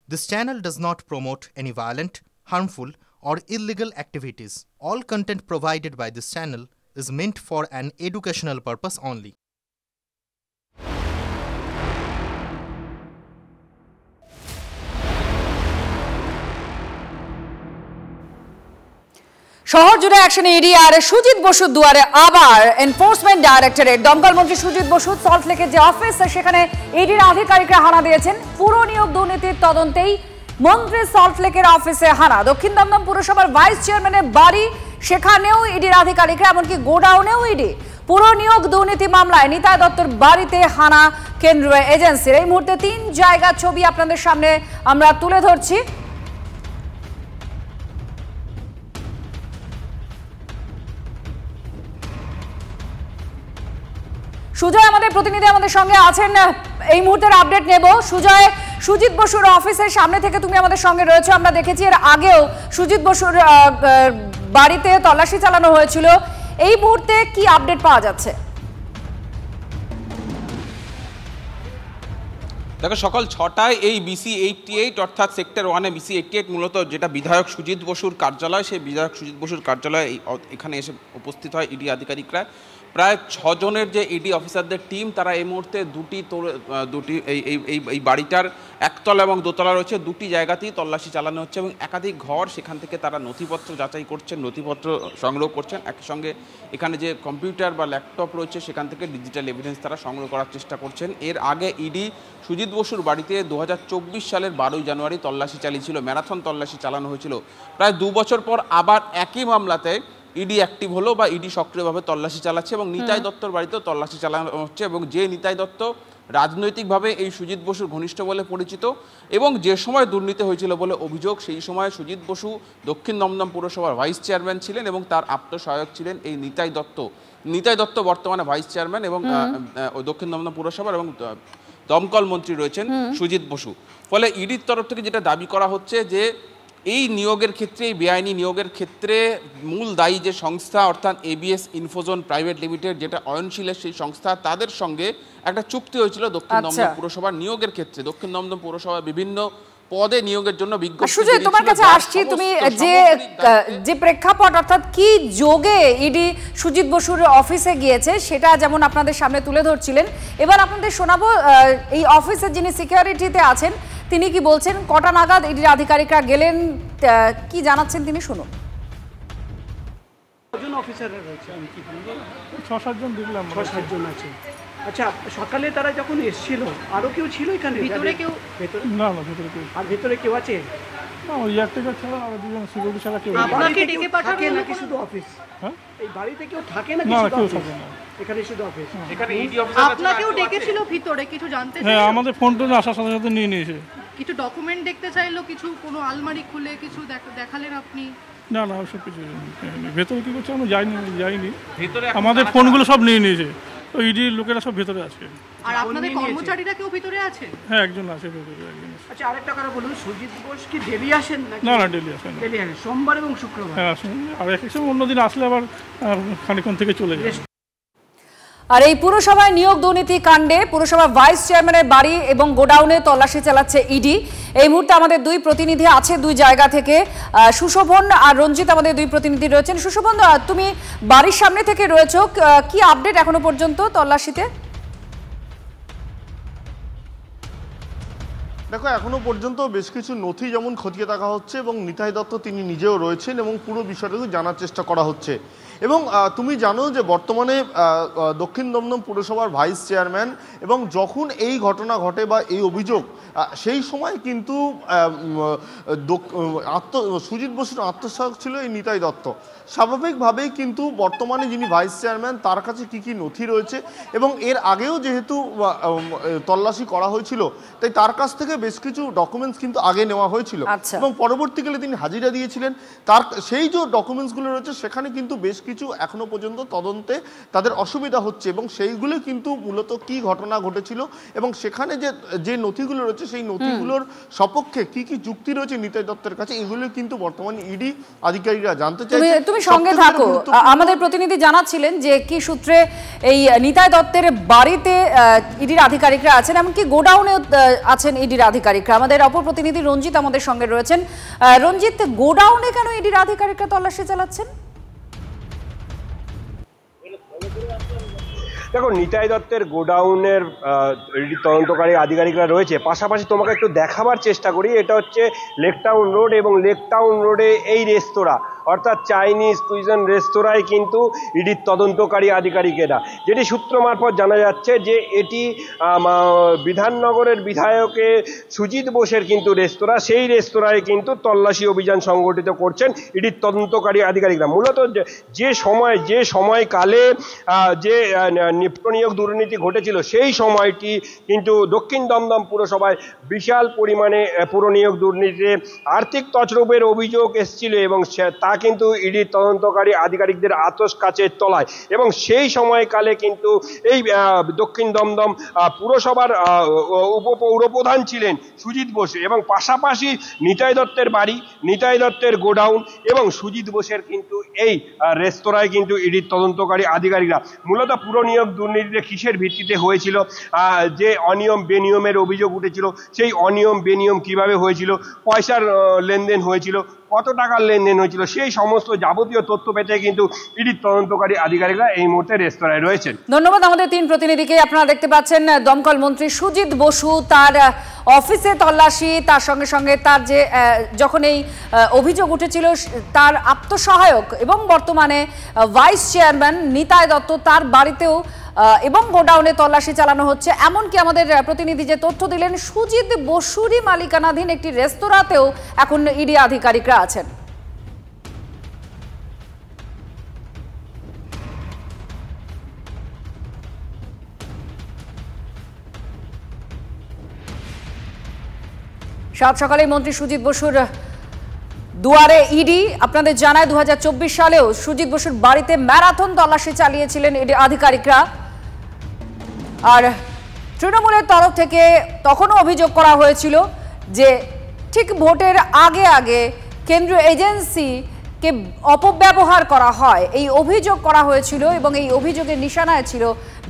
This channel does not promote any violent, harmful, or illegal activities. All content provided by this channel is meant for an educational purpose only. শহর জুড়ে action ED আর সুজিত বসুর দুয়ারে আবার enforcement directorate. দমকল মন্ত্রী সুজিত বসু সল্টলেকের যে office সেখানে ইডির আধিকারিকরা হানা দিয়েছেন। পুরো নিয়োগ দুর্নীতির তদন্তেই মন্ত্রী সল্টলেকের অফিসে হানা। দক্ষিণ দমদম পুরসভার ভাইস চেয়ারম্যানের বাড়ি সেখানেও ইডির আধিকারিকরা, এমনকি গোডাউনেও ইডি। পুরো নিয়োগ দুর্নীতি মামলায় নিতাই দত্তর বাড়িতে হানা কেন্দ্রীয় এজেন্সির। এই মুহূর্তে 3 জায়গার ছবি আপনাদের সামনে আমরা তুলে ধরছি। সুজয় আমাদের প্রতিনিধি আমাদের সঙ্গে আছেন, এই মুহূর্তের আপডেট নেব। সুজয়, সুজিত বসুর অফিসের সামনে থেকে তুমি আমাদের সঙ্গে রয়েছো। আমরা দেখেছি এর আগেও সুজিত বসুর বাড়িতে তল্লাশি চালানো হয়েছিল। এই মুহূর্তে কি আপডেট পাওয়া যাচ্ছে? দেখো, সকাল 6টায় এই BC 88 অর্থাৎ সেক্টর 1-এ BC 88 মূলত যেটা বিধায়ক সুজিত বসুর কার্যালয়, সেই বিধায়ক সুজিত বসুর কার্যালয়ে এখানে এসে উপস্থিত হয় ইডি আধিকারিকরা। প্রায় 6 জনের যে ইডি অফিসারদের টিম, তারা এই মুহূর্তে দুটি এই বাড়িটার একতলা এবং দোতলা রয়েছে, দুটি জায়গাতেই তল্লাশি চালানো হচ্ছে এবং একাধিক ঘর, সেখান থেকে তারা নথিপত্র যাচাই করছেন, নথিপত্র সংগ্রহ করছেন। একই সঙ্গে এখানে যে কম্পিউটার বা ল্যাপটপ রয়েছে সেখান থেকে ডিজিটাল এভিডেন্স তারা সংগ্রহ করার চেষ্টা করছেন। এর আগে ইডি সুজিত বসুর বাড়িতে 2024 সালের 12 জানুয়ারি তল্লাশি চালিয়েছিল, ম্যারাথন তল্লাশি চালানো হয়েছিল। প্রায় 2 বছর পর আবার একই মামলাতে ইডি অ্যাক্টিভ হলো বা ইডি সক্রিয়ভাবে তল্লাশি চালাচ্ছে এবং নিতাই দত্তর বাড়িতেও তল্লাশি চালানো হচ্ছে। এবং যে নিতাই দত্ত রাজনৈতিকভাবে এই সুজিত বসুর ঘনিষ্ঠ বলে পরিচিত এবং যে সময় দুর্নীতি হয়েছিল বলে অভিযোগ, সেই সময় সুজিত বসু দক্ষিণ দমদম পুরসভার ভাইস চেয়ারম্যান ছিলেন এবং তার আপ্তসহায়ক ছিলেন এই নিতাই দত্ত। নিতাই দত্ত বর্তমানে ভাইস চেয়ারম্যান এবং দক্ষিণ দমদম পুরসভার এবং দমকল মন্ত্রী রয়েছেন সুজিত বসু। ফলে ইডির তরফ থেকে যেটা দাবি করা হচ্ছে যে এই নিয়োগের ক্ষেত্রে, এই বেআইনি নিয়োগের ক্ষেত্রে মূল দায়ী যে সংস্থা অর্থাৎ ABS ইনফোজোন প্রাইভেট লিমিটেড, যেটা অয়নশীলের সেই সংস্থা, তাদের সঙ্গে একটা চুক্তি হয়েছিল দক্ষিণ দমদম পুরসভার নিয়োগের ক্ষেত্রে। দক্ষিণ দমদম পুরসভা বিভিন্ন পদে নিয়োগের জন্য বিজ্ঞপ্তি। সুজয়, তোমার কাছে আসছি, তুমি যে প্রেক্ষাপট অর্থাৎ কি যোগে ইডি সুজিত বসুর অফিসে গিয়েছে সেটা যেমন আপনাদের সামনে তুলে ধরছিলেন। এবার আপনাদের শোনাবো এই অফিসের যিনি সিকিউরিটিতে আছেন তিনি কি বলছেন, কটা নাগাদ ইডির আধিকারিকরা গেলেন, কি জানাচ্ছেন তিনি, শুনুন। কজন অফিসাররা রয়েছে? আমি কি বলবো, 6-7 জন দেখলাম। 6-7 জন আছে। আচ্ছা, সকালে তারা যখন এসেছিল আরো কেউ ছিল এখানে? ভিতরে কেউ? না, ভেতরে কেউ। আর ভেতরে কেউ আছে না? ওই একটা ছাড়া আর 2 জন সিকিউরিটি ছাড়া কেউ। আপনাকে ডেকে পাঠাবে নাকি শুধু অফিস? হ্যাঁ, এই বাড়িতে কেউ থাকে নাকি? না, কেউ থাকে না, এখানে শুধু অফিস। এখানে ইডি অফিসার আপনাকেও ডেকেছিল ভিতরে কিছু জানতে? হ্যাঁ, আমাদের ফোন টোন আসার সাথে সাথে নিয়ে নিয়েছে। কিছু ডকুমেন্ট দেখতে চাইলো, কিছু কোনো আলমারি খুলে কিছু দেখালেন আপনি? না, ওসব কিছু ভেতরে কি করছে আমরা যাইনি। আমাদের ফোনগুলো সব নিয়ে নিয়েছে, তো ইডির লোকেরা সব ভেতরে আছে। আর আপনাদের কর্মচারীরা কেউ ভিতরে আছে? হ্যাঁ, একজন আছে ভেতরে, একজন আছে। আচ্ছা, আরেকটা কথা বলুন, সুজিত বোস কি ডেলি আসেন নাকি? না, ডেলি আসেন না। ডেলি আসেন, সোমবার এবং শুক্রবার। হ্যাঁ, আসেন। আর এক সময় অন্যদিন আসলে আবার খানিকক্ষণ থেকে চলে যায়। আর এই পুরসভায় নিয়োগ দুর্নীতি কাণ্ডে পুরসভার ভাইস চেয়ারম্যানের বাড়ি এবং গোডাউনে তল্লাশি চালাচ্ছে ইডি। এই মুহূর্তে আমাদের 2 প্রতিনিধি আছে 2 জায়গা থেকে, সুশোভন আর রঞ্জিত আমাদের 2 প্রতিনিধি রয়েছেন। সুশোভন, তুমি বাড়ির সামনে থেকে রয়েছো, কি আপডেট এখনো পর্যন্ত তল্লাশিতে? দেখো, এখনো পর্যন্ত বেশ কিছু নথি যেমন খতিয়ে দেখা হচ্ছে এবং নিতাই দত্ত তিনি নিজেও রয়েছেন এবং পুরো বিষয়টাকে জানার চেষ্টা করা হচ্ছে। এবং তুমি জানো যে বর্তমানে দক্ষিণ দমদম পুরসভার ভাইস চেয়ারম্যান এবং যখন এই ঘটনা ঘটে বা এই অভিযোগ, সেই সময় কিন্তু সুজিত বসুর আত্মসহায়ক ছিল এই নিতাই দত্ত। স্বাভাবিকভাবেই কিন্তু বর্তমানে যিনি ভাইস চেয়ারম্যান তার কাছে কি কি নথি রয়েছে এবং এর আগেও যেহেতু তল্লাশি করা হয়েছিল, তাই তার কাছ থেকে বেশ কিছু ডকুমেন্টস কিন্তু আগে নেওয়া হয়েছিল এবং পরবর্তীকালে তিনি হাজিরা দিয়েছিলেন। তার সেই যে ডকুমেন্টসগুলো রয়েছে সেখানে কিন্তু বেশ কিছু এখনো পর্যন্ত তদন্তে তাদের অসুবিধা হচ্ছে, এবং সেইগুলো কিন্তু মূলত কি ঘটনা ঘটেছিল এবং সেখানে যে নথিগুলো রয়েছে সেই নথিগুলোর সপক্ষে কি কি যুক্তি রয়েছে নিতাই দত্তের কাছে, এগুলো কিন্তু বর্তমানে ইডি আধিকারিকরা জানতে চাইছে। তুমি সঙ্গে থাকো, আমাদের প্রতিনিধি জানাচ্ছিলেন যে কি সূত্রে এই নিতাই দত্তের বাড়িতে ইডির আধিকারিকরা আছেন, এমনকি গোডাউনে আছেন ইডির আধিকারিকরা। আমাদের অপর প্রতিনিধি রঞ্জিত আমাদের সঙ্গে রয়েছেন। রঞ্জিত, গোডাউনে কেন ইডির আধিকারিকরা তল্লাশি চালাচ্ছেন? দেখো, নিতাই দত্তের গোডাউনের তদন্তকারী আধিকারিকরা রয়েছে, পাশাপাশি তোমাকে একটু দেখাবার চেষ্টা করি। এটা হচ্ছে লেকটাউন রোড, এবং লেকটাউন রোডে এই রেস্তোরাঁ অর্থাৎ চাইনিজ কুইজন রেস্তোরাঁয় কিন্তু ইডির তদন্তকারী আধিকারিকেরা, যেটি সূত্র মারফত জানা যাচ্ছে যে এটি বিধাননগরের বিধায়কের সুজিত বোসের কিন্তু রেস্তোরাঁ। সেই রেস্তোরাঁয় কিন্তু তল্লাশি অভিযান সংগঠিত করছেন ইডির তদন্তকারী আধিকারিকরা। মূলত যে সময়কালে যে নিয়োগ দুর্নীতি ঘটেছিল সেই সময়টি কিন্তু দক্ষিণ দমদম পুরসভায় বিশাল পরিমাণে পুরনিয়োগ দুর্নীতিতে আর্থিক তছরূপের অভিযোগ এসেছিল, এবং তা কিন্তু ইডির তদন্তকারী আধিকারিকদের আতস কাচের তলায়। এবং সেই সময়কালে কিন্তু এই দক্ষিণ দমদম পুরসভার উপপৌরপ্রধান ছিলেন সুজিত বোস, এবং পাশাপাশি নিতাই দত্তের বাড়ি, নিতাই দত্তের গোডাউন এবং সুজিত বোসের কিন্তু এই রেস্তোরাঁয় কিন্তু ইডির তদন্তকারী আধিকারিকরা মূলত পুরনিয়োগ দুর্নীতিতে কিসের ভিত্তিতে হয়েছিল, যে অনিয়ম বেনিয়মের অভিযোগ উঠেছিল, সেই অনিয়ম বেনিয়ম কিভাবে হয়েছিল, পয়সার লেনদেন হয়েছিল, কত টাকার লেনদেন হয়েছিল, সেই সমস্ত যাবতীয় তথ্য পেতে কিন্তু ইডির তদন্তকারী আধিকারিকরা এই মুহূর্তে রেস্তোরাঁয় রয়েছেন। ধন্যবাদ আমাদের তিন প্রতিনিধিকে। আপনারা দেখতে পাচ্ছেন দমকল মন্ত্রী সুজিত বসু তার অফিসে তল্লাশি, তার সঙ্গে সঙ্গে তার যে যখন এই অভিযোগ উঠেছিল তার আত্মসহায়ক এবং বর্তমানে ভাইস চেয়ারম্যান নিতাই দত্ত তার বাড়িতেও এবং গোডাউনে তল্লাশি চালানো হচ্ছে। এমনকি আমাদের প্রতিনিধি যে তথ্য দিলেন, সুজিত বসুরই মালিকানাধীন একটি রেস্তোরাঁতেও এখন ইডি আধিকারিকরা আছেন। সাত সকালে মন্ত্রী সুজিত বসুর দুয়ারে ইডি। আপনাদের জানায় 2024 সালেও সুজিত বসুর বাড়িতে ম্যারাথন তল্লাশি চালিয়েছিলেন ইডি আধিকারিকরা। আর তৃণমূলের তরফ থেকে তখনও অভিযোগ করা হয়েছিল যে ঠিক ভোটের আগে আগে কেন্দ্রীয় এজেন্সিকে অপব্যবহার করা হয়, এই অভিযোগ করা হয়েছিল এবং এই অভিযোগের নিশানায় ছিল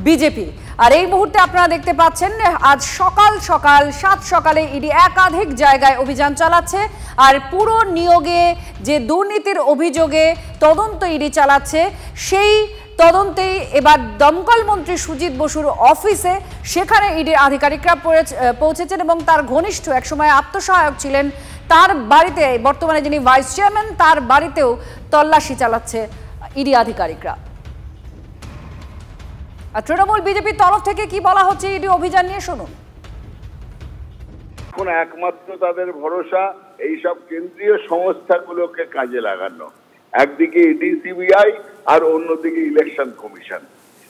বিজেপি। আর এই মুহূর্তে আপনারা দেখতে পাচ্ছেন আজ সকাল 7 সকালে ইডি একাধিক জায়গায় অভিযান চালাচ্ছে। আর পুরো নিয়োগে যে দুর্নীতির অভিযোগে তদন্ত ইডি চালাচ্ছে, সেই তদন্তেই এবার দমকল মন্ত্রী সুজিত বসুর অফিসে সেখানে ইডির আধিকারিকরা পৌঁছেছেন এবং তার ঘনিষ্ঠ একসময় আত্মসহায়ক ছিলেন তার বাড়িতে, বর্তমানে যিনি ভাইস চেয়ারম্যান তার বাড়িতেও তল্লাশি চালাচ্ছে ইডি আধিকারিকরা। আর তৃণমূল বিজেপির তরফ থেকে কি বলা হচ্ছে ইডি অভিযান নিয়ে শুনুন। এখন একমাত্র তাদের ভরসা এইসব কেন্দ্রীয় সংস্থাগুলোকে কাজে লাগানো, একদিকে ইডি সিবিআই আর অন্যদিকে ইলেকশন কমিশন,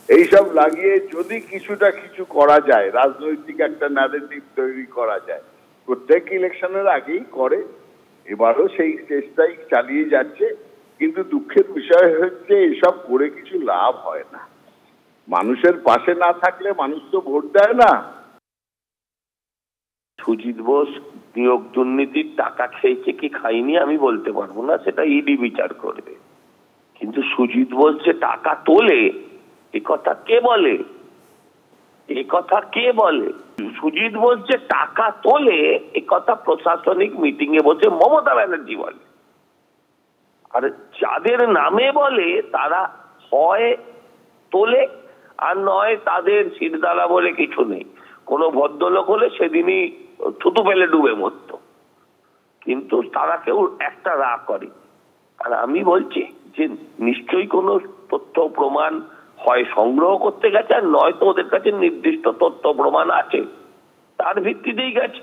এইসব লাগিয়ে যদি কিছু করা যায়, রাজনৈতিক একটা ন্যারেটিভ তৈরি করা যায়। প্রত্যেক ইলেকশনের আগেই করে, এবারও সেই চেষ্টাই চালিয়ে যাচ্ছে। কিন্তু দুঃখের বিষয় হচ্ছে এসব করে কিছু লাভ হয় না। মানুষের পাশে না থাকলে মানুষ তো ভোট দেয় না। সুজিত বোস নিয়োগ দুর্নীতির টাকা খেয়েছে কি খাইনি আমি বলতে পারবো না, সেটা ইডি বিচার করবে। কিন্তু সুজিত বোস যে টাকা তোলে এ কথা কে বলে? সুজিত বোস যে টাকা তোলে এ কথা প্রশাসনিক মিটিং এ বসে মমতা ব্যানার্জি বলে। আর যাদের নামে বলে তারা হয় তোলে আর নয় তাদের শিরদালা বলে কিছু নেই। কোনো ভদ্রলোক হলে সেদিনই থুতু ফেলে ডুবে মরত, কিন্তু তারা কেউ একটা রাগ করে। আর আমি বলছি যে নিশ্চয়ই কোনো তথ্য প্রমাণ হয় সংগ্রহ করতে গেছে, আর নয়তো ওদের কাছে নির্দিষ্ট তথ্য প্রমাণ আছে, তার ভিত্তিতেই গেছে।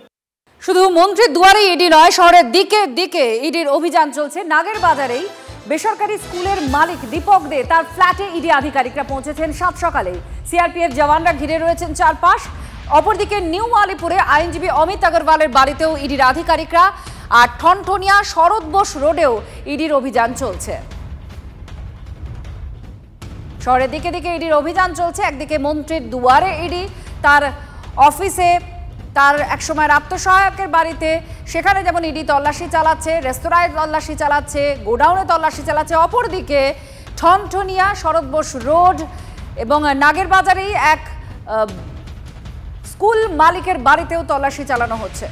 শুধু মন্ত্রীর দুয়ারে ইডি নয়, শহরের দিকে দিকে ইডির অভিযান চলছে। নাগের বাজারেই বেসরকারি স্কুলের মালিক দীপক দে তার ফ্ল্যাটে ইডি আধিকারিকরা পৌঁছেছেন 7 সকালে। সিআরপিএফ জওয়ানরা ঘিরে রয়েছেন চারপাশ। অপরদিকে নিউ আলিপুরে আইনজীবী অমিত আগরওয়ালের বাড়িতেও ইডির আধিকারিকরা, আর ঠনঠনিয়া শরৎ বোস রোডেও ইডির অভিযান চলছে। শহরের দিকে দিকে ইডির অভিযান চলছে। একদিকে মন্ত্রীর দুয়ারে ইডি, তার অফিসে, তার একসময়ের আত্মসহায়কের বাড়িতে, সেখানে যেমন ইডি তল্লাশি চালাচ্ছে, রেস্তোরাঁয় তল্লাশি চালাচ্ছে, গোডাউনে তল্লাশি চালাচ্ছে। অপরদিকে ঠনঠনিয়া, শরৎ বোস রোড এবং নাগেরবাজারেই এক স্কুল মালিকের বাড়িতেও তল্লাশি চালানো হচ্ছে।